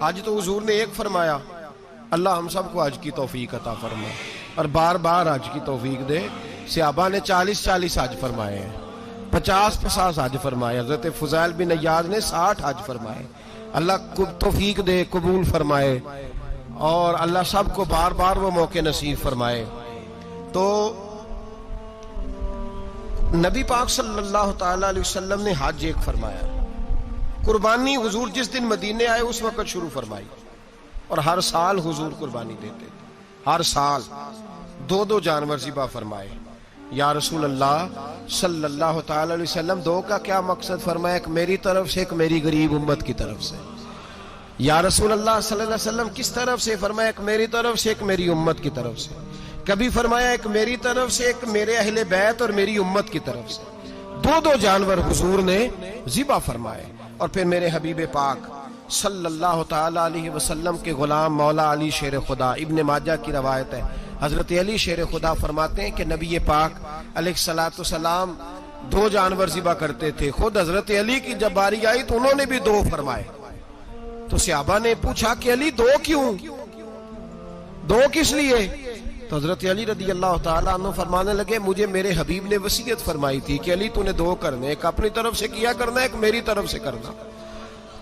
حج تو حضور نے ایک فرمایا، اللہ ہم سب کو حج کی توفیق عطا فرمائے اور بار بار حج کی توفیق دے۔ صحابہ نے 40 حج فرمائے ہیں، 50 حج فرمائے، حضرت فضیل بن عیاض نے 60 حج فرمائے۔ اللہ کو توفیق دے، قبول فرمائے اور اللہ سب کو بار بار وہ موقع نصیب فرمائے۔ تو نبی پاک صلی اللہ تعالی علیہ وسلم نے حج ایک فرمایا، قربانی حضور جس دن مدینے آئے اس وقت شروع فرمائی، اور ہر سال حضور قربانی دیتے تھے، ہر سال 2 جانور ذبح فرمائے۔ یا رسول اللہ صلی اللہ تعالی علیہ وسلم 2 کا کیا مقصد فرمایا؟ ایک میری طرف سے، ایک میری غریب امت کی طرف سے۔ یا رسول اللہ صلی اللہ علیہ وسلم کس طرف سے فرمایا؟ ایک میری طرف سے، ایک میری امت کی طرف سے۔ کبھی فرمایا ایک میری طرف سے، ایک میرے اہل بیت اور میری امت کی طرف سے۔ 2 جانور حضور نے ذبح فرمائے، اور پھر میرے حبیب پاک صلی اللہ تعالی علیہ وسلم کے غلام مولا علی شیر خدا، ابن ماجہ کی روایت ہے، حضرت علی شیر خدا فرماتے ہیں کہ نبی پاک علیہ الصلوۃ والسلام 2 جانور ذبح کرتے تھے۔ خود حضرت علی کی جب باری آئی تو انہوں نے بھی 2 فرمائے۔ تو صحابہ نے پوچھا کہ علی 2 کیوں؟ 2 کس لیے؟ تو حضرت علی رضی اللہ تعالیٰ عنہ فرمانے لگے مجھے میرے حبیب نے وصیت فرمائی تھی کہ علی تو نے 2 کرنے، ایک اپنی طرف سے کیا کرنا، ایک میری طرف سے کرنا۔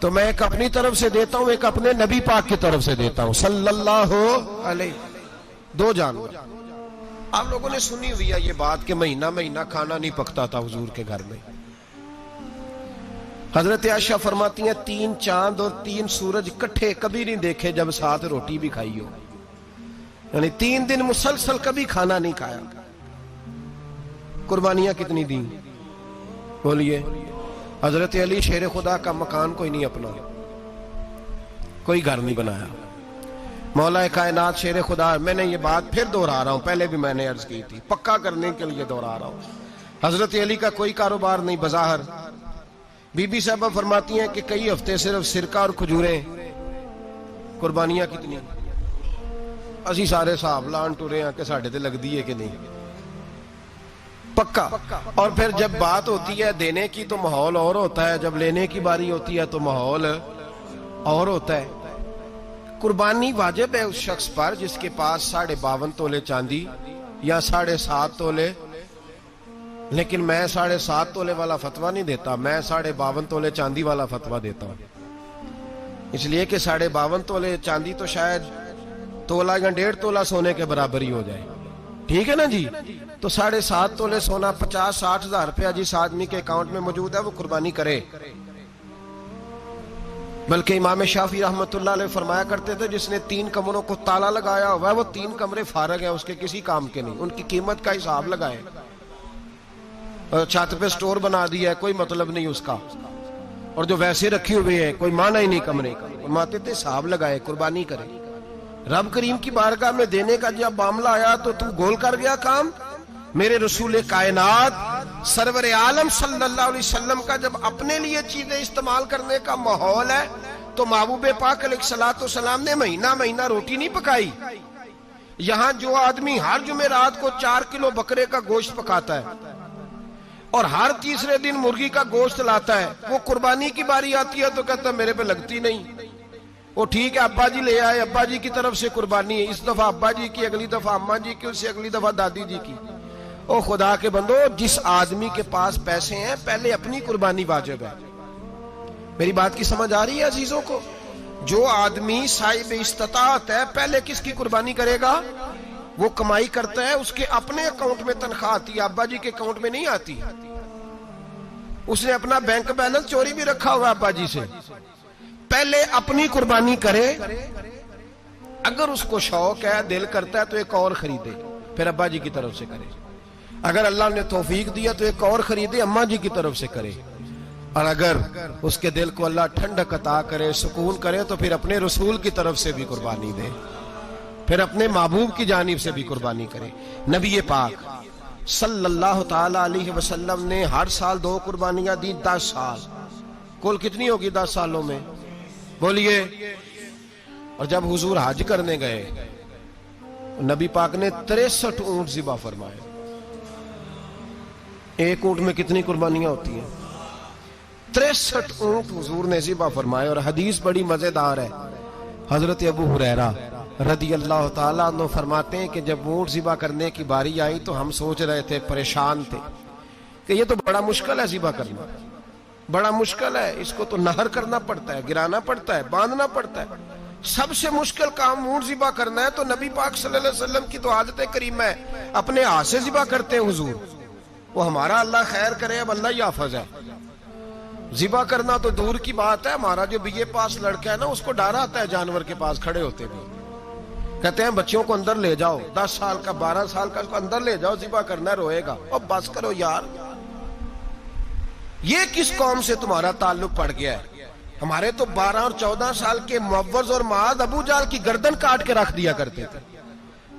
تو میں ایک اپنی طرف سے دیتا ہوں، ایک اپنے نبی پاک کی طرف سے دیتا ہوں صلی اللہ علیہ۔ 2 جانور۔ آپ لوگوں نے سنی ہوئی ہے یہ بات کہ مہینہ کھانا نہیں پکتا تھا حضور کے گھر میں۔ حضرت عائشہ فرماتی ہیں 3 چاند اور 3 سورج کٹھے کبھی نہیں دیکھے جب ساتھ روٹی بھی کھائی ہو، یعنی 3 دن مسلسل کبھی کھانا نہیں کھایا۔ قربانیاں کتنی دیں بولیے؟ حضرت علی شیر خدا کا مکان کوئی نہیں اپنا، کوئی گھر نہیں بنایا۔ مولا کائنات شیر خدا، میں نے یہ بات پھر دوہرا رہا ہوں، پہلے بھی میں نے عرض کی تھی، پکا کرنے کے لیے دوہرا رہا ہوں۔ حضرت علی کا کوئی کاروبار نہیں بظاہر۔ بی بی صاحبہ فرماتی ہیں کہ کئی ہفتے صرف سرکہ اور کھجوریں۔ قربانیاں کتنی؟ اسی سارے صاحب لان ٹورے ہیں کہ ساڑھے تے لگ دیئے کہ نہیں، پکا۔ اور پھر جب بات ہوتی ہے دینے کی تو ماحول اور ہوتا ہے، جب لینے کی باری ہوتی ہے تو ماحول اور ہوتا ہے۔ قربانی واجب ہے اس شخص پر جس کے پاس 52.5 تولے چاندی یا 7.5 تولے، لیکن میں 7.5 تولے والا فتویٰ نہیں دیتا، میں 52.5 تولے چاندی والا فتویٰ دیتا ہوں، اس لیے کہ 52.5 تولے چاندی تو شاید تولہ یا 1.5 تولہ سونے کے برابر ہی ہو جائے، ٹھیک ہے نا جی؟ تو 7.5 تولے سونا 50-60 ہزار روپیہ جس آدمی کے اکاؤنٹ میں موجود ہے وہ قربانی کرے۔ بلکہ امام شافعی رحمۃ اللہ علیہ فرمایا کرتے تھے جس نے 3 کمروں کو تالا لگایا ہوا ہے وہ 3 کمرے فارغ ہیں، اس کے کسی کام کے نہیں، ان کی قیمت کا حساب لگائے۔ چھت پہ سٹور بنا دیا ہے، کوئی مطلب نہیں اس کا، اور جو ویسے رکھی ہوئے ہیں کوئی معنی ہی نہیں کمرے کا، فرماتے تھے حساب لگائے، قربانی کرے۔ رب کریم کی بارگاہ میں دینے کا جب معاملہ آیا تو تم گول کر گیا کام۔ میرے رسول کائنات سرور عالم صلی اللہ علیہ وسلم کا جب اپنے لیے چیزیں استعمال کرنے کا ماحول ہے تو محبوب پاک علیہ الصلوۃ والسلام نے مہینہ روٹی نہیں پکائی۔ یہاں جو آدمی ہر جمعرات کو 4 کلو بکرے کا گوشت پکاتا ہے اور ہر تیسرے دن مرغی کا گوشت لاتا ہے، وہ قربانی کی باری آتی ہے تو کہتا ہے میرے پہ لگتی نہیں۔ وہ ٹھیک ہے ابا جی لے آئے، ابا جی کی طرف سے قربانی ہے، اس دفعہ ابا جی کی، اگلی دفعہ اماں جی کی، اس سے اگلی دفعہ دادی جی کی۔ او خدا کے بندو، جس آدمی کے پاس پیسے ہیں پہلے اپنی قربانی واجب ہے۔ میری بات کی سمجھ آ رہی ہے عزیزوں کو؟ جو آدمی صاحب استطاعت ہے پہلے کس کی قربانی کرے گا؟ وہ کمائی کرتا ہے، اس کے اپنے اکاؤنٹ میں تنخواہ آتی ہے، ابا جی کے اکاؤنٹ میں نہیں آتی۔ اس نے اپنا بینک بیلنس چوری بھی رکھا ہوا ابا جی سے۔ پہلے اپنی قربانی کرے، اگر اس کو شوق ہے، دل کرتا ہے تو ایک اور خریدے، پھر ابا جی کی طرف سے کرے۔ اگر اللہ نے توفیق دیا تو ایک اور خریدے، اماں جی کی طرف سے کرے۔ اور اگر اس کے دل کو اللہ ٹھنڈک عطا کرے، سکون کرے، تو پھر اپنے رسول کی طرف سے بھی قربانی دے، پھر اپنے محبوب کی جانب سے بھی قربانی کرے۔ نبی پاک صلی اللہ تعالی علیہ وسلم نے ہر سال 2 قربانیاں دی، 10 سال، کل کتنی ہوگی 10 سالوں میں بولیے؟ اور جب حضور حج کرنے گئے نبی پاک نے 63 اونٹ ذبح فرمائے۔ ایک اونٹ میں کتنی قربانیاں ہوتی ہیں؟ 63 اونٹ حضور نے ذبح فرمائے۔ اور حدیث بڑی مزیدار ہے، حضرت ابو ہریرہ رضی اللہ تعالیٰ عنہ فرماتے ہیں کہ جب اونٹ ذبح کرنے کی باری آئی تو ہم سوچ رہے تھے، پریشان تھے کہ یہ تو بڑا مشکل ہے ذبح کرنا، بڑا مشکل ہے، اس کو تو نہر کرنا پڑتا ہے، گرانا پڑتا ہے، باندھنا پڑتا ہے، سب سے مشکل کام اونٹ ذبح کرنا ہے۔ تو نبی پاک صلی اللہ علیہ وسلم کی تو عادت کریمہ ہے، اپنے ہاتھ سے ذبح کرتے ہیں حضور۔ وہ ہمارا اللہ خیر کرے، اب اللہ ہی حافظ ہے، ذبح کرنا تو دور کی بات ہے۔ ہمارا جو بی اے پاس لڑکا ہے نا، اس کو ڈر آتا ہے جانور کے پاس کھڑے ہوتے بھی، کہتے ہیں بچوں کو اندر لے جاؤ، 10 سال کا 12 سال کا، اس کو اندر لے جاؤ، ذبح کرنا ہے، روئے گا۔ اور بس کرو یار، یہ کس قوم سے تمہارا تعلق پڑ گیا ہے؟ ہمارے تو 12 اور 14 سال کے معوذ اور معاذ ابو جہل کی گردن کاٹ کے رکھ دیا کرتے تھے،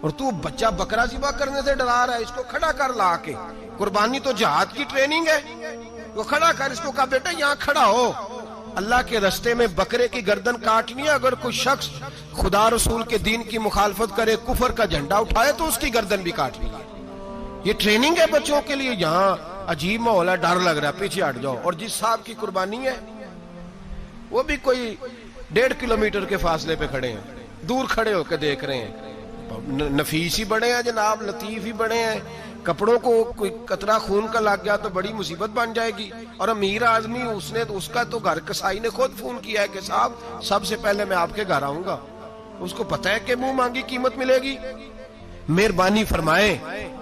اور تو بچہ بکرا ذبح کرنے سے ڈرا رہا ہے۔ اس کو کھڑا کر لا کے، قربانی تو جہاد کی ٹریننگ ہے، وہ کھڑا کر، اس کو کہا بیٹا یہاں کھڑا ہو، اللہ کے رستے میں بکرے کی گردن کاٹنی ہے۔ اگر کوئی شخص خدا رسول کے دین کی مخالفت کرے، کفر کا جھنڈا اٹھائے، تو اس کی گردن بھی کاٹنی ہے۔ یہ ٹریننگ ہے بچوں کے لیے۔ یہاں عجیب ماحول ہے، ڈر لگ رہا ہے، پیچھے ہٹ جاؤ۔ اور جس صاحب کی قربانی ہے وہ بھی کوئی 1.5 کلومیٹر کے فاصلے پہ کھڑے ہیں، دور کھڑے ہو کے دیکھ رہے ہیں۔ نفیس ہی بڑے ہیں جناب، لطیف ہی بڑے ہیں، کپڑوں کو کوئی قطرہ خون کا لگ گیا تو بڑی مصیبت بن جائے گی۔ اور امیر آدمی، اس کا تو گھر کسائی نے خود فون کیا ہے کہ صاحب سب سے پہلے میں آپ کے گھر آؤں گا، اس کو پتہ ہے کہ منہ مانگی قیمت ملے گی۔ مہربانی فرمائے،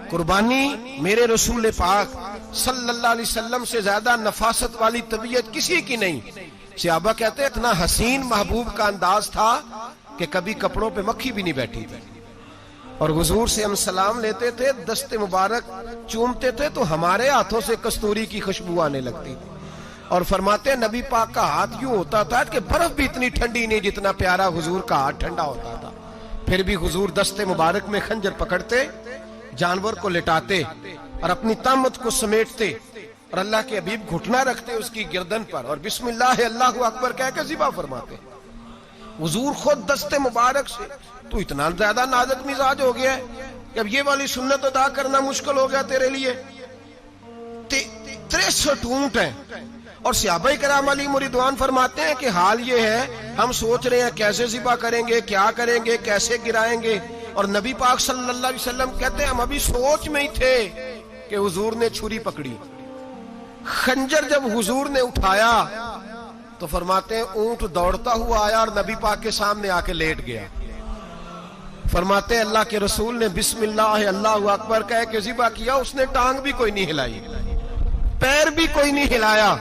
قربانی میرے رسول پاک صلی اللہ علیہ وسلم سے زیادہ نفاست والی طبیعت کسی کی نہیں۔ صحابہ کہتے ہیں اتنا حسین محبوب کا انداز تھا کہ کبھی کپڑوں پہ مکھی بھی نہیں بیٹھی تھی، اور حضور سے ہم سلام لیتے تھے، دست مبارک چومتے تھے تو ہمارے ہاتھوں سے کستوری کی خوشبو آنے لگتی تھی۔ اور فرماتے ہیں نبی پاک کا ہاتھ یوں ہوتا تھا کہ برف بھی اتنی ٹھنڈی نہیں جتنا پیارا حضور کا ہاتھ ٹھنڈا ہوتا تھا۔ پھر بھی حضور دست مبارک میں خنجر پکڑتے، جانور کو لٹاتے اور اپنی طامت کو سمیٹتے، اور اللہ کے حبیب گھٹنا رکھتے اس کی گردن پر، اور بسم اللہ اللہ اکبر کہہ کے ذبح فرماتے۔ حضور خود دست مبارک سے۔ تو اتنا زیادہ نازک مزاج ہو گیا ہے کہ اب یہ والی سنت ادا کرنا مشکل ہو گیا تیرے لیے۔ 63 اونٹ ہیں، اور صحابہ کرام علیہم رضوان فرماتے ہیں کہ حال یہ ہے، ہم سوچ رہے ہیں کیسے ذبح کریں گے، کیا کریں گے، کیسے گرائیں گے۔ اور نبی پاک صلی اللہ علیہ وسلم کہتے ہیں ہم ابھی سوچ میں ہی تھے کہ حضور نے چھری پکڑی، خنجر جب حضور نے اٹھایا تو فرماتے ہیں اونٹ دوڑتا ہوا آیا اور نبی پاک کے سامنے آ کے لیٹ گیا۔ فرماتے ہیں اللہ کے رسول نے بسم اللہ اللہ اکبر کہہ کے ذبح کیا، اس نے ٹانگ بھی کوئی نہیں ہلائی، پیر بھی کوئی نہیں ہلایا۔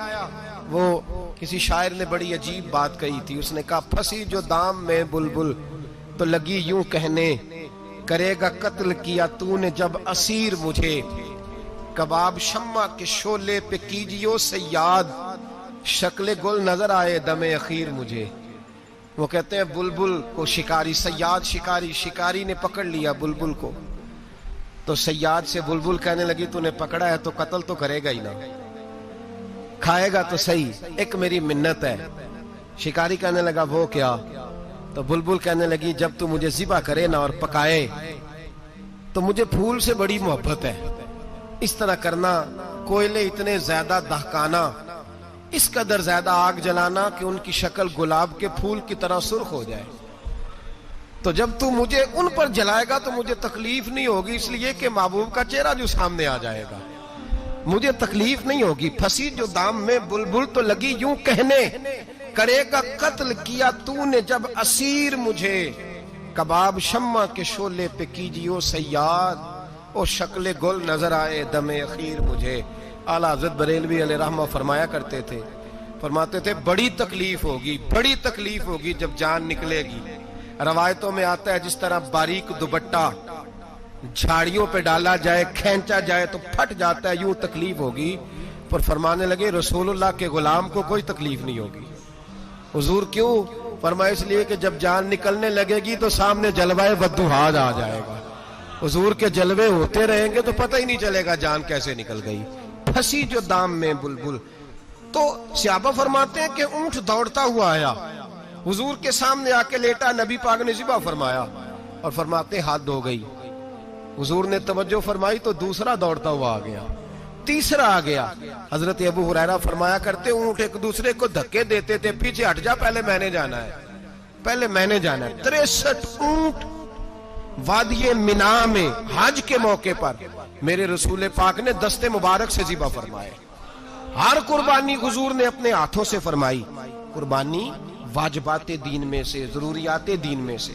وہ کسی شاعر نے بڑی عجیب بات کہی تھی، اس نے کہا پھنسی جو دام میں بلبل تو لگی یوں کہنے، کرے گا قتل کیا تو نے جب اسیر مجھے، کباب شمع کے شعلے پہ کیجیو صیاد، شکل گل نظر آئے دم اخیر مجھے۔ وہ کہتے ہیں بلبل کو شکاری، صیاد شکاری نے پکڑ لیا بلبل کو، تو صیاد سے بلبل کہنے لگی تو نے پکڑا ہے تو قتل تو کرے گا ہی نا، کھائے گا تو صحیح، ایک میری منت ہے۔ شکاری کہنے لگا وہ کیا؟ تو بلبل کہنے لگی جب تو مجھے ذبح کرے نا اور پکائے تو مجھے پھول سے بڑی محبت ہے، اس طرح کرنا، کوئلے اتنے زیادہ دہکانا، اس قدر زیادہ آگ جلانا کہ ان کی شکل گلاب کے پھول کی طرح سرخ ہو جائے، تو جب تو مجھے ان پر جلائے گا تو مجھے تکلیف نہیں ہوگی، اس لیے کہ محبوب کا چہرہ جو سامنے آ جائے گا مجھے تکلیف نہیں ہوگی۔ پھنسی جو دام میں بلبل تو لگی یوں کہنے، کرے گا قتل کیا تو نے جب اسیر مجھے، کباب شمع کے شعلے پہ کیجیو صیاد، او شکل گل نظر آئے دم اخیر مجھے۔ اعلیٰ حضرت بریلوی علیہ رحمہ فرمایا کرتے تھے، فرماتے تھے بڑی تکلیف ہوگی جب جان نکلے گی۔ روایتوں میں آتا ہے جس طرح باریک دوپٹہ جھاڑیوں پہ ڈالا جائے، کھینچا جائے تو پھٹ جاتا ہے، یوں تکلیف ہوگی۔ پر فرمانے لگے رسول اللہ کے غلام کو کوئی تکلیف نہیں ہوگی۔ حضور کیوں؟ فرمایا اس لیے کہ جب جان نکلنے لگے گی تو سامنے جلوہ بدوحاد آ جائے گا، حضور کے جلوے ہوتے رہیں گے تو پتہ ہی نہیں چلے گا جان کیسے نکل گئی۔ پھنسی جو دام میں بلبل، تو صحابہ فرماتے ہیں کہ اونٹ دوڑتا ہوا آیا، حضور کے سامنے آ کے لیٹا، نبی پاک نے ذبح فرمایا، اور فرماتے حد ہو گئی۔ حضور نے توجہ فرمائی تو دوسرا دوڑتا ہوا آ گیا، تیسرا آ گیا۔ حضرت ابو ہریرہ فرمایا کرتے اونٹ ایک دوسرے کو دھکے دیتے تھے، پیچھے ہٹ جا پہلے میں نے جانا ہے، پہلے میں نے جانا ہے 63 اونٹ وادی مینا میں حج کے موقع پر میرے رسول پاک نے دست مبارک سے ذبح فرمائے. ہر قربانی حضور نے اپنے ہاتھوں سے فرمائی. قربانی واجبات دین میں سے، ضروریات دین میں سے،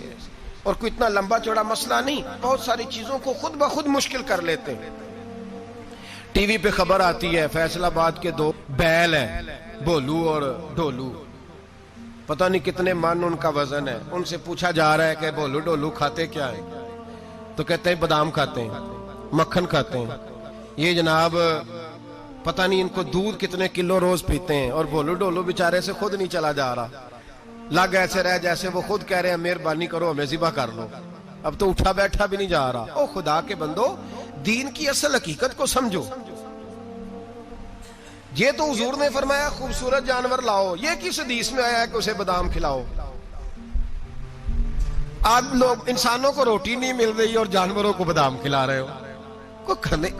اور کوئی اتنا لمبا چوڑا مسئلہ نہیں. بہت ساری چیزوں کو خود بخود مشکل کر لیتے ہیں. ٹی وی پہ خبر آتی ہے فیصل آباد کے 2 بیل ہیں، بولو اور ڈولو، پتہ نہیں کتنے من ان کا وزن ہے. ان سے پوچھا جا رہا ہے کہ بولو ڈولو کھاتے کیا ہیں؟ تو کہتے ہیں بادام کھاتے ہیں، مکھن کھاتے ہیں. یہ جناب پتہ نہیں ان کو دودھ کتنے کلو روز پیتے ہیں، اور بولو ڈولو بیچارے سے خود نہیں چلا جا رہا. لگ ایسے رہ جیسے وہ خود کہہ رہے ہیں مہربانی کرو ہمیں ذبح کر لو. اب تو اٹھا بیٹھا بھی نہیں جا رہا. او خدا کے بندو، دین کی اصل حقیقت کو سمجھو. یہ تو حضور نے فرمایا خوبصورت جانور لاؤ، یہ کس حدیث میں آیا ہے کہ اسے بادام کھلاؤ؟ آج لوگ انسانوں کو روٹی نہیں مل رہی اور جانوروں کو بادام کھلا رہے ہو.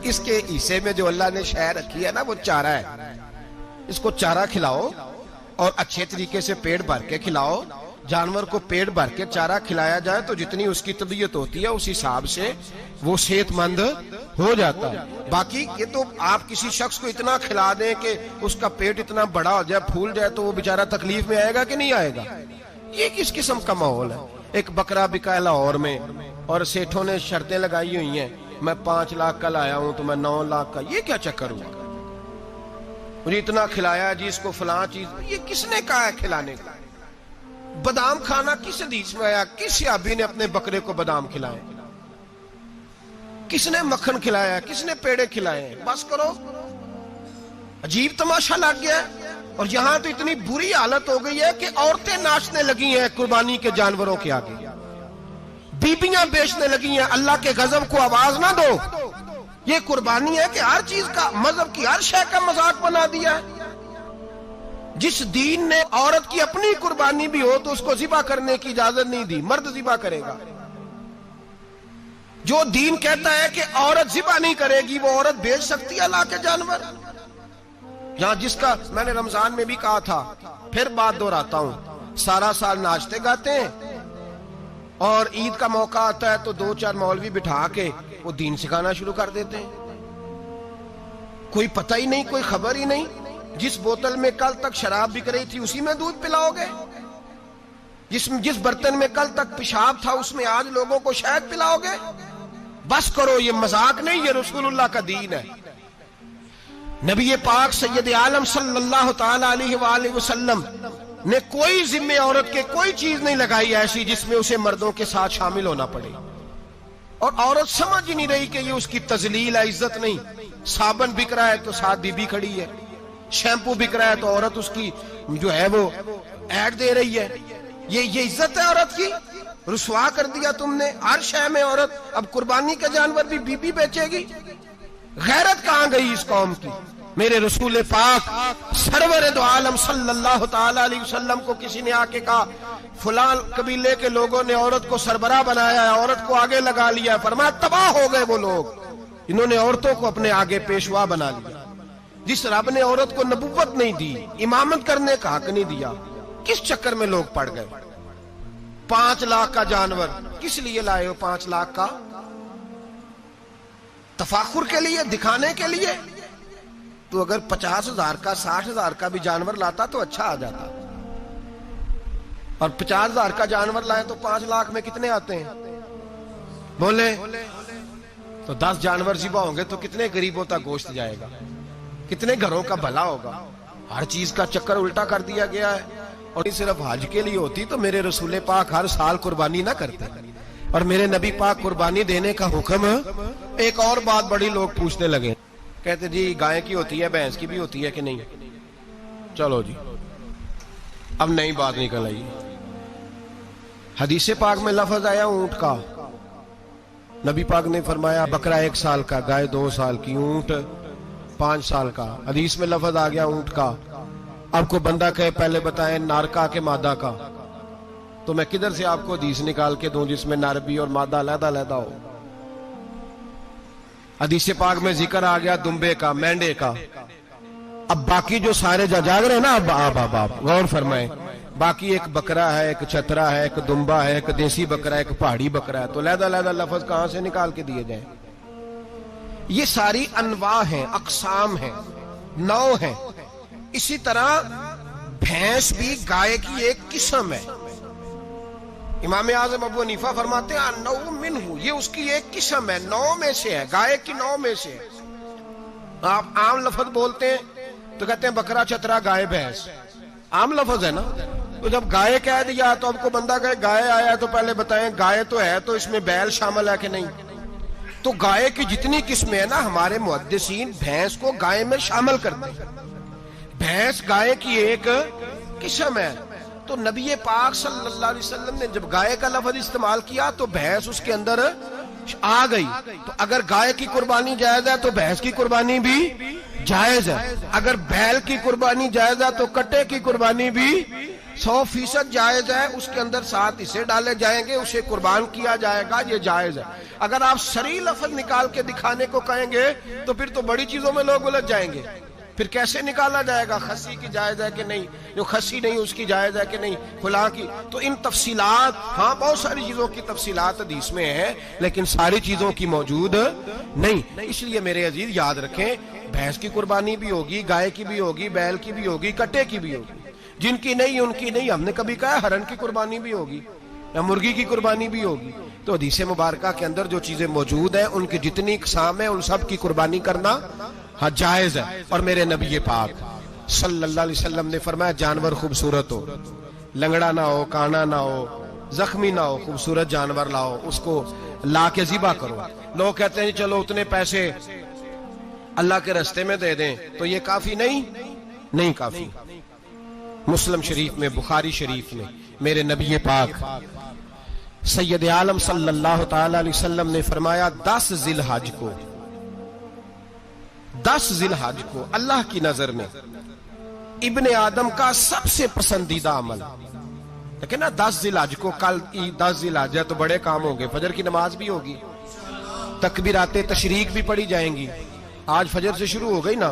اس کے حصے میں جو اللہ نے شے رکھی ہے نا وہ چارہ ہے. اس کو چارہ کھلاؤ اور اچھے طریقے سے پیٹ بھر کے کھلاؤ. جانور کو پیٹ بھر کے چارہ کھلایا جائے تو جتنی اس کی طبیعت ہوتی ہے اس حساب سے وہ صحت مند ہو جاتا ہے. باقی یہ تو آپ کسی شخص کو اتنا کھلا دیں کہ اس کا پیٹ اتنا بڑا ہو جائے، پھول جائے، تو وہ بیچارہ تکلیف میں آئے گا کہ نہیں آئے گا؟ یہ کس قسم کا ماحول ہے؟ ایک بکرا بکا لاہور میں اور سیٹھوں نے شرطیں لگائی ہوئی ہیں، میں 5 لاکھ کا لایا ہوں تو میں 9 لاکھ کا. یہ کیا چکر ہوا؟ مجھے اتنا کھلایا جی اس کو فلاں چیز. یہ کس نے کہا ہے کھلانے کا؟ بادام کھانا کس حدیث میں آیا؟ کس صحابی نے اپنے بکرے کو بادام کھلائے؟ کس نے مکھن کھلایا؟ کس نے پیڑے کھلائے؟ بس کرو، عجیب تماشا لگ گیا ہے. اور یہاں تو اتنی بری حالت ہو گئی ہے کہ عورتیں ناچنے لگی ہیں قربانی کے جانوروں کے آگے، بیبیاں بیچنے لگی ہیں. اللہ کے غضب کو آواز نہ دو. یہ قربانی ہے کہ ہر چیز کا، مذہب کی ہر شے کا مذاق بنا دیا ہے. جس دین نے عورت کی اپنی قربانی بھی ہو تو اس کو ذبح کرنے کی اجازت نہیں دی، مرد ذبح کرے گا. جو دین کہتا ہے کہ عورت ذبح نہیں کرے گی، وہ عورت بیچ سکتی ہے اللہ کے جانور. یہاں جس کا میں نے رمضان میں بھی کہا تھا، پھر بات دہراتا ہوں، سارا سال ناچتے گاتے ہیں اور عید کا موقع آتا ہے تو 2-4 مولوی بٹھا کے وہ دین سکھانا شروع کر دیتے ہیں. کوئی پتہ ہی نہیں، کوئی خبر ہی نہیں. جس بوتل میں کل تک شراب بک رہی تھی اسی میں دودھ پلاؤ گے؟ جس برتن میں کل تک پیشاب تھا اس میں آج لوگوں کو شہد پلاؤ گے؟ بس کرو، یہ مذاق نہیں، یہ رسول اللہ کا دین ہے. نبی پاک سید عالم صلی اللہ تعالی علیہ وآلہ وسلم نے کوئی ذمہ عورت کے کوئی چیز نہیں لگائی ایسی جس میں اسے مردوں کے ساتھ شامل ہونا پڑے. اور عورت سمجھ ہی نہیں رہی کہ یہ اس کی تذلیل ہے، عزت نہیں. صابن بک رہا ہے تو ساتھ بی بی کھڑی ہے، شیمپو بک رہا ہے تو عورت اس کی جو ہے وہ ایڈ دے رہی ہے. یہ عزت ہے عورت کی؟ رسوا کر دیا تم نے ہر شے میں عورت. اب قربانی کا جانور بھی بی بی بیچے گی؟ غیرت کہاں گئی اس قوم کی؟ میرے رسول پاک سرور دو عالم صلی اللہ تعالی علیہ وسلم کو کسی نے آ کے کہا فلاں قبیلے کے لوگوں نے عورت کو سربراہ بنایا ہے، عورت کو آگے لگا لیا ہے. فرمایا تباہ ہو گئے وہ لوگ، انہوں نے عورتوں کو اپنے آگے پیشوا بنا لیا. جس رب نے عورت کو نبوت نہیں دی، امامت کرنے کا حق نہیں دیا، کس چکر میں لوگ پڑ گئے؟ 5 لاکھ کا جانور کس لیے لائے ہو؟ 5 لاکھ کا تفاخر کے لیے، دکھانے کے لیے؟ تو اگر 50,000 کا 60,000 کا بھی جانور لاتا تو اچھا آ جاتا. اور 50,000 کا جانور لائے تو 5 لاکھ میں کتنے آتے ہیں؟ بولے تو 10 جانور ذبح ہوں گے تو کتنے غریبوں تک گوشت جائے گا، کتنے گھروں کا بھلا ہوگا. ہر چیز کا چکر الٹا کر دیا گیا ہے. اور یہ صرف حج کے لیے ہوتی تو میرے رسول پاک ہر سال قربانی نہ کرتے. اور میرے نبی پاک قربانی دینے کا حکم. ایک اور بات بڑی لوگ پوچھنے لگے، کہتے جی گائے کی ہوتی ہے، بھینس کی بھی ہوتی ہے کہ نہیں؟ چلو جی اب نئی بات نکل آئی. حدیث پاک میں لفظ آیا اونٹ کا. نبی پاک نے فرمایا بکرا 1 سال کا، گائے 2 سال کی، اونٹ 5 سال کا. حدیث میں لفظ آ گیا اونٹ کا. اب کو بندہ کہے پہلے بتائیں نر کا کہ مادہ کا، تو میں کدھر سے آپ کو حدیث نکال کے دوں جس میں نر بھی اور مادہ علیحدہ علیحدہ ہو؟ حدیث پاک میں ذکر آ گیا دمبے کا، مینڈے کا. اب باقی جو سارے جاگ رہے ہیں نا، اب غور فرمائیں، باقی ایک بکرا ہے، ایک چترا ہے، ایک دمبا ہے، ایک دیسی بکرا ہے، ایک پہاڑی بکرا ہے، تو علیحدہ علیحدہ لفظ کہاں سے نکال کے دیے جائیں؟ یہ ساری انواع ہیں، اقسام ہیں، نوع ہیں۔ اسی طرح بھینس بھی گائے کی ایک قسم ہے۔ امام اعظم ابو حنیفہ فرماتے ہیں النوع منہ، یہ اس کی ایک قسم ہے، نوع میں سے ہے، گائے کی نوع میں سے ہے۔ آپ عام لفظ بولتے ہیں تو کہتے ہیں بکرا چترا گائے بھینس، عام لفظ ہے نا۔ تو جب گائے کہہ دیا تو اب کو بندہ کہے گائے آیا تو پہلے بتائیں گائے تو ہے تو اس میں بیل شامل ہے کہ نہیں؟ تو گائے کی جتنی قسمیں ہیں نا، ہمارے محدثین بھینس کو گائے میں شامل کرتے ہیں۔ بھینس گائے کی ایک قسم ہے۔ تو نبی پاک صلی اللہ علیہ وسلم نے جب گائے کا لفظ استعمال کیا تو بھینس اس کے اندر آ گئی۔ تو اگر گائے کی قربانی جائز ہے تو بھینس کی قربانی بھی جائز ہے، اگر بیل کی قربانی جائز ہے تو کٹے کی قربانی بھی 100% جائز ہے۔ اس کے اندر 7 حصے ڈالے جائیں گے، اسے قربان کیا جائے گا، یہ جائز ہے۔ اگر آپ صریح لفظ نکال کے دکھانے کو کہیں گے تو پھر تو بڑی چیزوں میں لوگ الجھ جائیں گے۔ پھر کیسے نکالا جائے گا خسی کی جائز ہے کہ نہیں، جو خسی نہیں اس کی جائز ہے کہ نہیں، فلاں کی؟ تو ان تفصیلات، ہاں بہت ساری چیزوں کی تفصیلات حدیث میں ہیں لیکن ساری چیزوں کی موجود نہیں۔ اس لیے میرے عزیز یاد رکھیں، بھینس کی قربانی بھی ہوگی، گائے کی بھی ہوگی، بیل کی بھی ہوگی، کٹے کی بھی ہوگی۔ جن کی نہیں ان کی نہیں۔ ہم نے کبھی کہا ہرن کی قربانی بھی ہوگی یا مرغی کی قربانی بھی ہوگی؟ تو حدیث مبارکہ کے اندر جو چیزیں موجود ہیں ان کی جتنی اقسام ہیں ان سب کی قربانی کرنا ہاں جائز ہے۔ اور میرے نبی پاک صلی اللہ علیہ وسلم نے فرمایا جانور خوبصورت ہو، لنگڑا نہ ہو، کانا نہ ہو، زخمی نہ ہو، خوبصورت جانور لاؤ، اس کو لا کے ذبح کرو۔ لوگ کہتے ہیں چلو اتنے پیسے اللہ کے راستے میں دے دیں، تو یہ کافی نہیں کافی۔ مسلم شریف میں، بخاری شریف میں میرے نبی پاک سید عالم صلی اللہ تعالی علیہ وسلم نے فرمایا 10 ذی الحج کو اللہ کی نظر میں ابن آدم کا سب سے پسندیدہ عمل، لیکن نا 10 ذی الحج کو، کل 10 ذی الحج ہے تو بڑے کام ہوں گے، فجر کی نماز بھی ہوگی، تکبیرات تشریق بھی پڑھی جائیں گی۔ آج فجر سے شروع ہو گئی نا،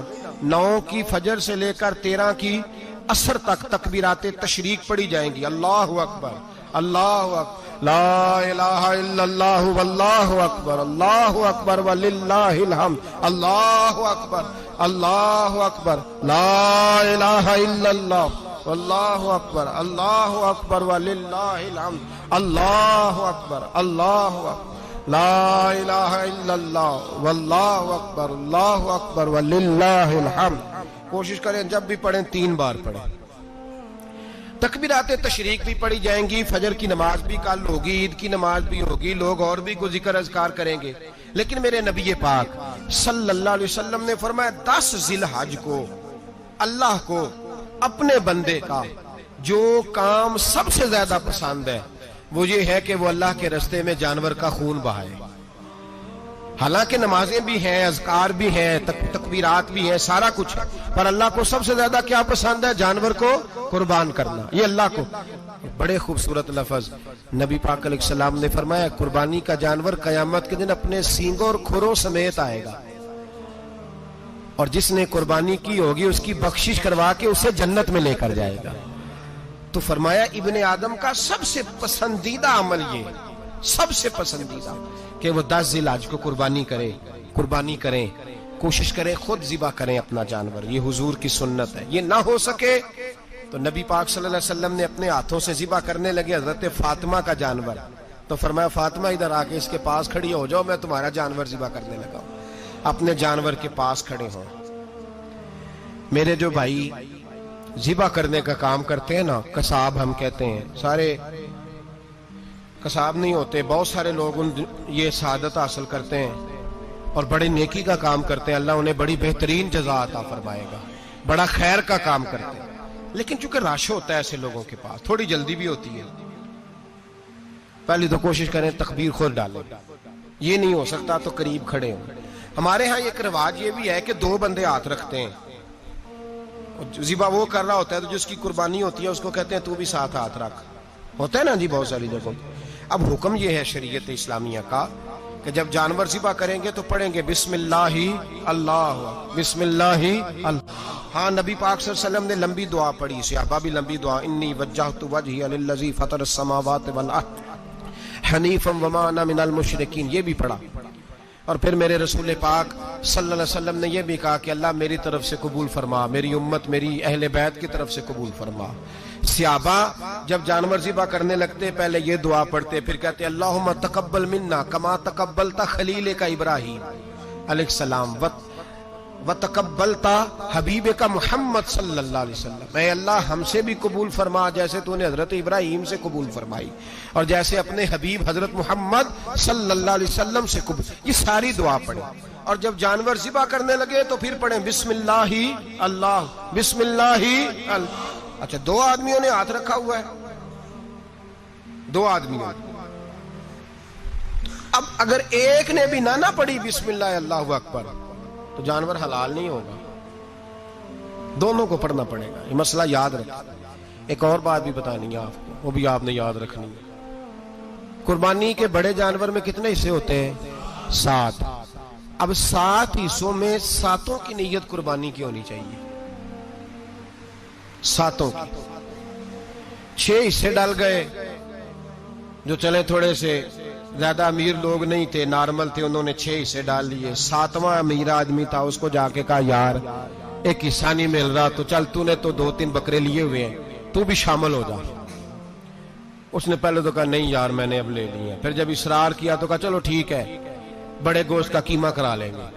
9 کی فجر سے لے کر 13 کی عصر تک تکبیرات تشریق پڑھی جائیں گی۔ اللہ اکبر، اللہ اکبر، لا الہ الا اللہ واللہ اکبر، اللہ اکبر وللہ الحمد، اللہ اکبر، اللہ اکبر، لا الہ الا اللہ واللہ اکبر، اللہ اکبر وللہ الحمد، اللہ اکبر، اللہ اکبر، لا الہ الا اللہ واللہ اکبر، اللہ اکبر وللہ الحمد۔ کوشش کریں جب بھی پڑھیں 3 بار پڑھیں۔ تکبیرات تشریق بھی پڑھی جائیں گی، فجر کی نماز بھی کل ہوگی، عید کی نماز بھی ہوگی، لوگ اور بھی کوئی ذکر اذکار کریں گے۔ لیکن میرے نبی پاک صلی اللہ علیہ وسلم نے فرمایا 10 ذی الحج کو اللہ کو اپنے بندے کا جو کام سب سے زیادہ پسند ہے وہ یہ ہے کہ وہ اللہ کے راستے میں جانور کا خون بہائے۔ حالانکہ نمازیں بھی ہیں، اذکار بھی ہیں، تکبیرات بھی ہیں، سارا کچھ ہے، پر اللہ کو سب سے زیادہ کیا پسند ہے؟ جانور کو قربان کرنا۔ یہ اللہ کو بڑے خوبصورت لفظ نبی پاک علیہ السلام نے فرمایا قربانی کا جانور قیامت کے دن اپنے سینگوں اور کھروں سمیت آئے گا، اور جس نے قربانی کی ہوگی اس کی بخشش کروا کے اسے جنت میں لے کر جائے گا۔ تو فرمایا ابن آدم کا سب سے پسندیدہ عمل یہ، سب سے پسندیدہ، کہ وہ 10 ذی الحج کو قربانی کریں، کوشش کریں خود ذبح کریں اپنا جانور۔ یہ حضور کی سنت ہے۔ یہ نہ ہو سکے تو نبی پاک صلی اللہ علیہ وسلم نے اپنے ہاتھوں سے ذبح کرنے لگے حضرت فاطمہ کا جانور، تو فرمایا فاطمہ ادھر آ کے اس کے پاس کھڑی ہو جاؤ، میں تمہارا جانور ذبح کرنے لگا ہوں۔ اپنے جانور کے پاس کھڑے ہوں۔ میرے جو بھائی ذبح کرنے کا کام کرتے ہیں نا، قصاب ہم کہتے ہیں، سارے قصاب نہیں ہوتے، بہت سارے لوگ یہ سعادت حاصل کرتے ہیں اور بڑے نیکی کا کام کرتے ہیں، اللہ انہیں بڑی بہترین جزا عطا فرمائے گا، بڑا خیر کا کام کرتے ہیں۔ لیکن چونکہ رش ہوتا ہے ایسے لوگوں کے پاس، تھوڑی جلدی بھی ہوتی ہے، پہلی تو کوشش کریں تکبیر خود ڈالیں، یہ نہیں ہو سکتا تو قریب کھڑے ہوں۔ ہمارے ہاں ایک رواج یہ بھی ہے کہ 2 بندے ہاتھ رکھتے ہیں، ذبح وہ کر رہا ہوتا ہے تو جس کی قربانی ہوتی ہے اس کو کہتے ہیں تو بھی ساتھ ہاتھ رکھ، ہوتا ہے نا جی بہت ساری جگہوں۔ اب حکم یہ ہے شریعت اسلامیہ کا کہ جب جانور ذبح کریں گے تو پڑھیں گے بسم اللہ اللہ، بسم اللہ اللہ۔ ہاں نبی پاک صلی اللہ علیہ وسلم نے لمبی دعا پڑھی، صحابہ بھی لمبی دعا، انی وجہت وجہی للذی فطر السماوات والارض حنیفا وما انا من المشرکین، یہ بھی پڑھا۔ اور پھر میرے رسول پاک صلی اللہ علیہ وسلم نے یہ بھی کہا کہ اللہ میری طرف سے قبول فرما، میری امت میری اہل بیت کی طرف سے قبول فرما۔ صحابہ جب جانور ذبح کرنے لگتے پہلے یہ دعا پڑھتے، پھر کہتے اللہم تقبل منا کما تقبلتا خلیل کا ابراہیم علیہ السلام وتقبلتا حبیب کا محمد صلی اللہ علیہ وسلم، اے اللہ ہم سے بھی قبول فرما جیسے تو نے حضرت ابراہیم سے قبول فرمائی اور جیسے اپنے حبیب حضرت محمد صلی اللہ علیہ وسلم سے قبول۔ یہ ساری دعا پڑھیں، اور جب جانور ذبح کرنے لگے تو پھر پڑھیں بسم اللہ اللہ بسم اللہ اللہ۔ اچھا 2 آدمیوں نے ہاتھ رکھا ہوا ہے، 2 آدمیوں، اب اگر ایک نے بھی نہ پڑھی بسم اللہ اللہ اکبر تو جانور حلال نہیں ہوگا، دونوں کو پڑھنا پڑے گا۔ یہ مسئلہ یاد رکھیں۔ ایک اور بات بھی بتانی ہے آپ کو، وہ بھی آپ نے یاد رکھنی ہے۔ قربانی کے بڑے جانور میں کتنے حصے ہوتے ہیں؟ 7۔ اب 7 حصوں میں 7 کی نیت قربانی کی ہونی چاہیے، 7 کی۔ 6 حصے ڈال گئے، جو چلے تھوڑے سے زیادہ امیر لوگ نہیں تھے، نارمل تھے، انہوں نے 6 حصے ڈال لیے۔ 7واں امیر آدمی تھا، اس کو جا کے کہا یار ایک حصہ نہیں مل رہا تو چل تو نے تو 2-3 بکرے لیے ہوئے ہیں، تو بھی شامل ہو جا۔ اس نے پہلے تو کہا نہیں یار میں نے اب لے لیے، پھر جب اصرار کیا تو کہا چلو ٹھیک ہے بڑے گوشت کا قیمہ کرا لیں گے۔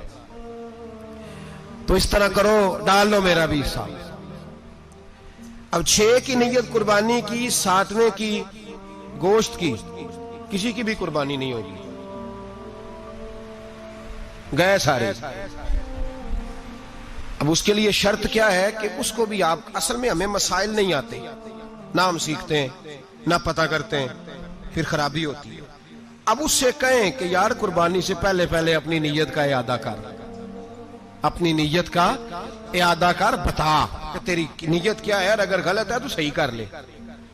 تو اس طرح کرو، ڈال لو میرا بھی حصہ۔ اب 6 کی نیت قربانی کی، 7ویں کی گوشت کی، کسی کی بھی قربانی نہیں ہوگی، گئے سارے۔ اب اس کے لیے شرط کیا ہے کہ اس کو بھی آپ، اصل میں ہمیں مسائل نہیں آتے، نہ ہم سیکھتے ہیں نہ پتہ کرتے ہیں، پھر خرابی ہوتی ہے۔ اب اس سے کہیں کہ یار قربانی سے پہلے اپنی نیت کا اعادہ کر، اپنی نیت کا اعادہ کر، بتا کہ تیری نیت کیا ہے، اور اگر غلط ہے تو صحیح کر لے،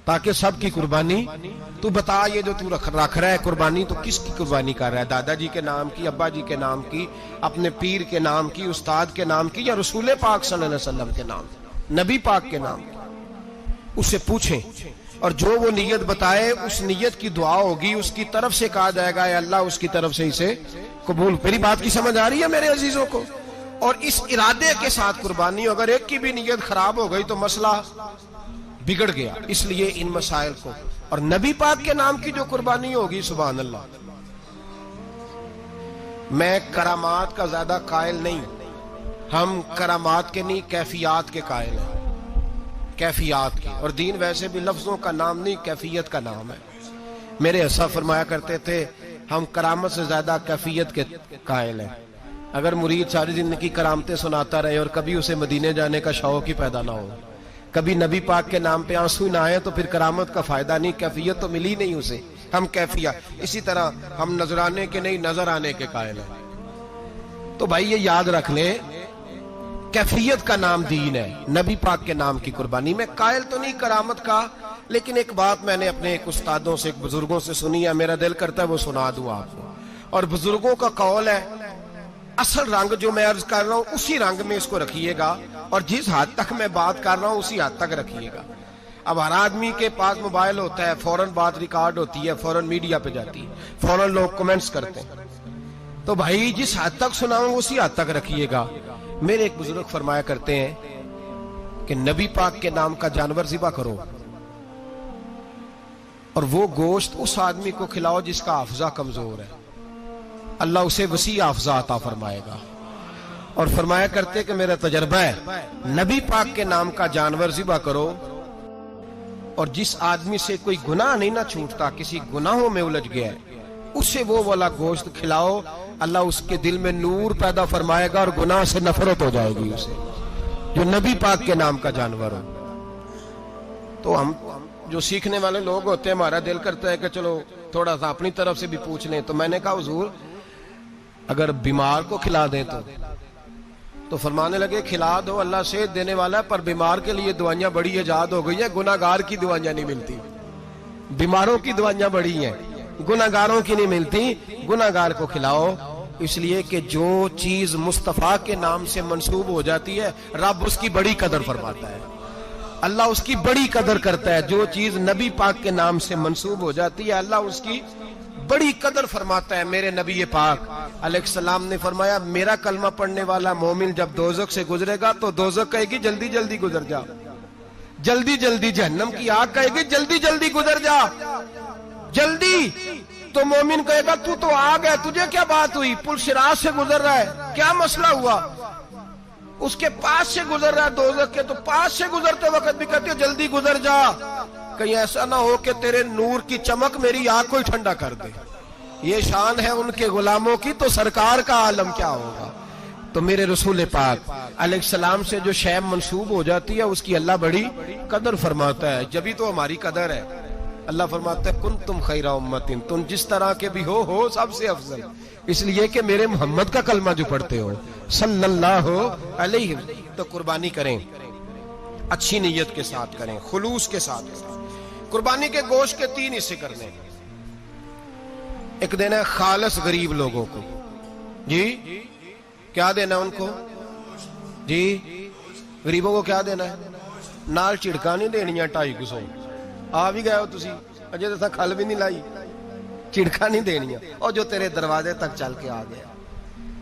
تاکہ سب کی قربانی تو بتا۔ یہ جو تو رکھ رہا ہے قربانی، تو کس کی قربانی کر رہا ہے؟ دادا جی کے نام کی، ابا جی کے نام کی، اپنے پیر کے نام کی، استاد کے نام کی، یا رسول پاک صلی اللہ علیہ وسلم کے نام، نبی پاک کے نام کی؟ اس سے پوچھیں، اور جو وہ نیت بتائے اس نیت کی دعا ہوگی، اس کی طرف سے کہا جائے گا اے اللہ اس کی طرف سے اسے قبول۔ میری بات کی سمجھ آ رہی ہے میرے عزیزوں کو؟ اور اس ارادے کے ساتھ قربانی، اگر ایک کی بھی نیت خراب ہو گئی تو مسئلہ بگڑ گیا۔ اس لیے ان مسائل کو، اور نبی پاک کے نام کی جو قربانی ہوگی، سبحان اللہ، میں کرامات کا زیادہ قائل نہیں، ہم کرامات کے نہیں کیفیات کے قائل ہیں، کیفیات کی۔ اور دین ویسے بھی لفظوں کا نام نہیں، کیفیت کا نام ہے۔ میرے اسلاف فرمایا کرتے تھے ہم کرامت سے زیادہ کیفیت کے قائل ہیں۔ اگر مرید ساری زندگی کرامتیں سناتا رہے اور کبھی اسے مدینے جانے کا شوق ہی پیدا نہ ہو، کبھی نبی پاک کے نام پہ آنسو نہ آئے، تو پھر کرامت کا فائدہ نہیں، کیفیت تو ملی نہیں اسے۔ ہم کیفیت، اسی طرح ہم نظرانے کے نہیں نظر آنے کے قائل ہیں۔ تو بھائی یہ یاد رکھ لیں، کیفیت کا نام دین ہے، نبی پاک کے نام کی قربانی۔ میں قائل تو نہیں کرامت کا، لیکن ایک بات میں نے اپنے ایک استادوں سے، ایک بزرگوں سے سنی ہے، میرا دل کرتا ہے وہ سنا دوں آپ کو۔ اور بزرگوں کا قول ہے اصل رنگ جو میں عرض کر رہا ہوں اسی رنگ میں اس کو رکھیے گا، اور جس حد تک میں بات کر رہا ہوں اسی حد تک رکھیے گا۔ اب ہر آدمی کے پاس موبائل ہوتا ہے، فوراً بات ریکارڈ ہوتی ہے، فوراً میڈیا پہ جاتی ہے، فوراً لوگ کمنٹس کرتے ہیں، تو بھائی جس حد تک سناؤں اسی حد تک رکھیے گا۔ میرے ایک بزرگ فرمایا کرتے ہیں کہ نبی پاک کے نام کا جانور ذبح کرو، اور وہ گوشت اس آدمی کو کھلاؤ جس کا حافظہ کمزور ہے، اللہ اسے وسیع حافظہ عطا فرمائے گا۔ اور فرمایا کرتے کہ میرا تجربہ ہے، نبی پاک کے نام کا جانور ذبح کرو، اور جس آدمی سے کوئی گناہ نہیں نہ چھوٹتا، کسی گناہوں میں الجھ گیا ہے، اسے وہ والا گوشت کھلاؤ، اللہ اس کے دل میں نور پیدا فرمائے گا اور گناہ سے نفرت ہو جائے گی اسے، جو نبی پاک کے نام کا جانور ہو۔ تو ہم جو سیکھنے والے لوگ ہوتے ہیں، ہمارا دل کرتا ہے کہ چلو تھوڑا سا اپنی طرف سے بھی پوچھ لیں، تو میں نے کہا حضور اگر بیمار کو کھلا دیں تو فرمانے لگے کھلا دو، اللہ صحت دینے والا ہے، پر بیمار کے لیے دوائیاں بڑی ایجاد ہو گئی ہیں، گناہ گار کی دوائیاں نہیں ملتی، بیماروں کی دوائیاں بڑی ہیں، گناہ گاروں کی نہیں ملتی، گناہ گار کو کھلاؤ اس لیے کہ جو چیز مصطفیٰ کے نام سے منسوب ہو جاتی ہے رب اس کی بڑی قدر فرماتا ہے، اللہ اس کی بڑی قدر کرتا ہے۔ جو چیز نبی پاک کے نام سے منسوب ہو جاتی ہے اللہ اس کی بڑی قدر فرماتا ہے۔ میرے نبی پاک علیہ السلام نے فرمایا میرا کلمہ پڑھنے والا مومن جب دوزخ سے گزرے گا تو دوزخ کہے گی جلدی جلدی گزر جا، جلدی جلدی، جہنم کی آگ کہے گی جلدی جلدی گزر جا، جلدی۔ تو مومن کہے گا تو آگ ہے، تجھے کیا بات ہوئی، پل صراط سے گزر رہا ہے، کیا مسئلہ ہوا؟ اس کے پاس سے گزر رہا ہے دوزخ کے، تو پاس سے گزرتے وقت بھی کہتے جلدی گزر جا، کہیں ایسا نہ ہو کہ تیرے نور کی چمک میری آنکھ کو ہی ٹھنڈا کر دے۔ یہ شان ہے ان کے غلاموں کی، تو سرکار کا عالم کیا ہوگا؟ تو میرے رسول پاک علیہ السلام سے جو شے منسوب ہو جاتی ہے اس کی اللہ بڑی قدر فرماتا ہے، جبھی تو ہماری قدر ہے۔ اللہ فرماتا ہے کنتم خیر امت، تم جس طرح کے بھی ہو سب سے افضل، اس لیے کہ میرے محمد کا کلمہ جو پڑھتے ہو صلی اللہ علیہ وسلم۔ تو قربانی کریں، اچھی نیت کے ساتھ کریں، خلوص کے ساتھ کریں۔ قربانی کے گوشت کے 3 حصے کرنے، ایک دینا ہے خالص غریب لوگوں کو، جی کیا دینا ہے ان کو؟ جی غریبوں کو کیا دینا ہے؟ نال چڑکا نہیں دینیا 250 آ بھی گئے ہو تسی، اجے تو کھل بھی نہیں لائی، چڑکا نہیں دینیا، اور جو تیرے دروازے تک چل کے آ گیا۔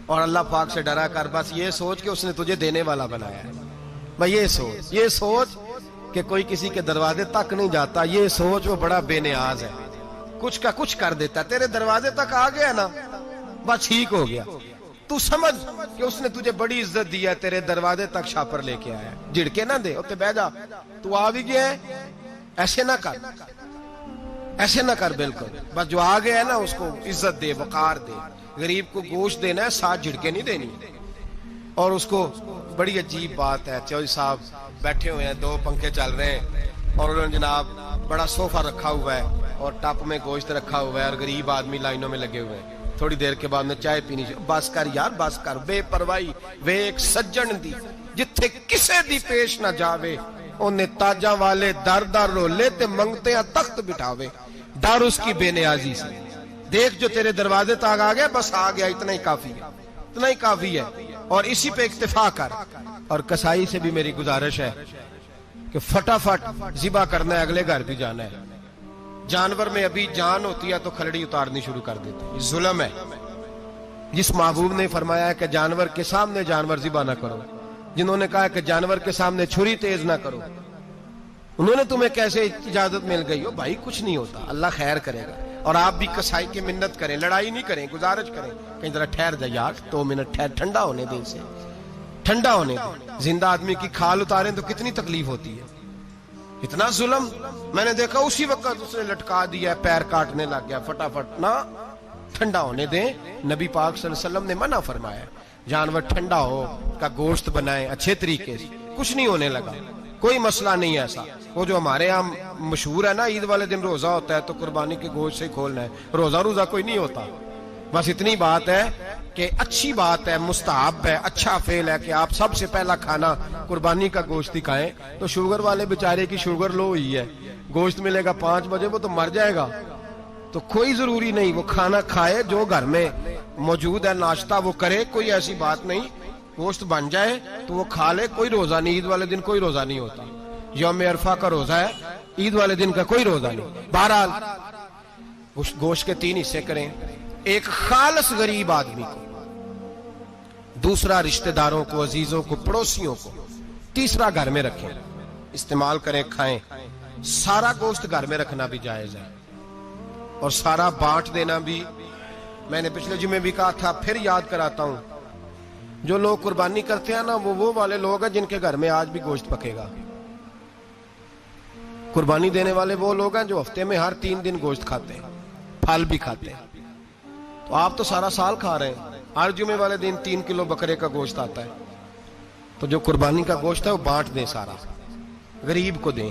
اور اللہ پاک سے ڈرا کر، بس یہ سوچ کہ اس نے تجھے دینے والا بنایا ہے، بھائی یہ سوچ کہ کوئی کسی کے دروازے تک نہیں جاتا، یہ سوچ وہ بڑا بے نیاز ہے، کچھ کا کچھ کر دیتا، تیرے دروازے تک آ گیا نا بس ٹھیک ہو گیا۔ تو سمجھ کہ اس نے تجھے بڑی عزت دی ہے، تیرے دروازے تک شاپر لے کے آیا ہے، جھڑکے نہ دے، اتنے بہ جا، تو آ بھی گیا ہے، ایسے نہ کر، ایسے نہ کر، بالکل بس جو آ گیا ہے نا اس کو عزت دے، وقار دے۔ غریب کو گوشت دینا ہے، 7 جھڑکے نہیں دینی۔ اور اس کو بڑی عجیب بات ہے، چوہدری صاحب بیٹھے ہوئے ہیں، 2 پنکھے چل رہے ہیں، اور انہوں نے جناب بڑا صوفہ رکھا ہوا ہے اور ٹپ میں گوشت رکھا ہوا ہے، اور غریب آدمی لائنوں میں لگے ہوئے ہیں۔ تھوڑی دیر کے بعد میں چائے پینی، بس کر یار بس کر، بے پرواہی وے ایک سجن دی جتھے کسے دی پیش نہ جاوے، انہیں تاجاں والے در در رولے تے منگتے ہیں تخت بٹھاوے۔ ڈر اس کی بے نیازی سے، دیکھ جو تیرے دروازے تک آ گیا، بس آ گیا، اتنا ہی کافی ہے، اتنا ہی کافی ہے، اور اسی پہ اکتفا کر۔ اور کسائی سے بھی میری گزارش ہے کہ فٹافٹ ذبح کرنا ہے، اگلے گھر بھی جانا ہے۔ جانور میں ابھی جان ہوتی ہے تو کھلڑی اتارنی شروع کر دیتے ہیں، ظلم ہے۔ جس محبوب نے فرمایا ہے کہ جانور کے سامنے جانور ذبح نہ کرو، جنہوں نے کہا کہ جانور کے سامنے چھری تیز نہ کرو، انہوں نے تمہیں کیسے اجازت مل گئی ہو؟ بھائی کچھ نہیں ہوتا، اللہ خیر کرے گا۔ اور آپ بھی کسائی کی منت کریں، لڑائی نہیں کریں، گزارش کریں، کہیں ذرا ٹھہر جا یار، 2 منٹ ٹھہر، ٹھنڈا ہونے دے، اسے ٹھنڈا ہونے دے۔ زندہ آدمی کی کھال اتاریں تو کتنی تکلیف ہوتی ہے، اتنا ظلم۔ میں نے دیکھا اسی وقت اس نے لٹکا دیا، پیر کاٹنے لگ گیا، فٹافٹ نہ، ٹھنڈا ہونے دیں۔ نبی پاک صلی اللہ علیہ وسلم نے منع فرمایا جانور ٹھنڈا ہو کا گوشت بنائیں اچھے طریقے سے، کچھ نہیں ہونے لگا، کوئی مسئلہ نہیں ایسا۔ وہ جو ہمارے یہاں مشہور ہے نا، عید والے دن روزہ ہوتا ہے تو قربانی کے گوشت سے کھولنا ہے، روزہ کوئی نہیں ہوتا۔ بس اتنی بات ہے کہ اچھی بات ہے، مستحب ہے، اچھا فعل ہے کہ آپ سب سے پہلا کھانا قربانی کا گوشت ہی کھائیں۔ تو شوگر والے بیچارے کی شوگر لو ہوئی ہے، گوشت ملے گا 5 بجے، وہ تو مر جائے گا۔ تو کوئی ضروری نہیں، وہ کھانا کھائے جو گھر میں موجود ہے، ناشتہ وہ کرے، کوئی ایسی بات نہیں، گوشت بن جائے تو وہ کھا لے، کوئی روزہ نہیں۔ عید والے دن کوئی روزہ نہیں ہوتا، یوم عرفہ کا روزہ ہے، عید والے دن کا کوئی روزہ نہیں۔ بہرحال گوشت کے 3 حصے کریں، ایک خالص غریب آدمی کو، دوسرا رشتہ داروں کو، عزیزوں کو، پڑوسیوں کو، تیسرا گھر میں رکھیں، استعمال کریں، کھائیں۔ سارا گوشت گھر میں رکھنا بھی جائز ہے، اور سارا بانٹ دینا بھی۔ میں نے پچھلے جمعے بھی کہا تھا، پھر یاد کراتا ہوں، جو لوگ قربانی کرتے ہیں نا، وہ والے لوگ ہیں جن کے گھر میں آج بھی گوشت پکے گا۔ قربانی دینے والے وہ لوگ ہیں جو ہفتے میں ہر 3 دن گوشت کھاتے ہیں، پھل بھی کھاتے ہیں۔ تو آپ تو سارا سال کھا رہے ہیں، ہر جمعے والے دن 3 کلو بکرے کا گوشت آتا ہے۔ تو جو قربانی کا گوشت ہے وہ بانٹ دیں، سارا غریب کو دیں۔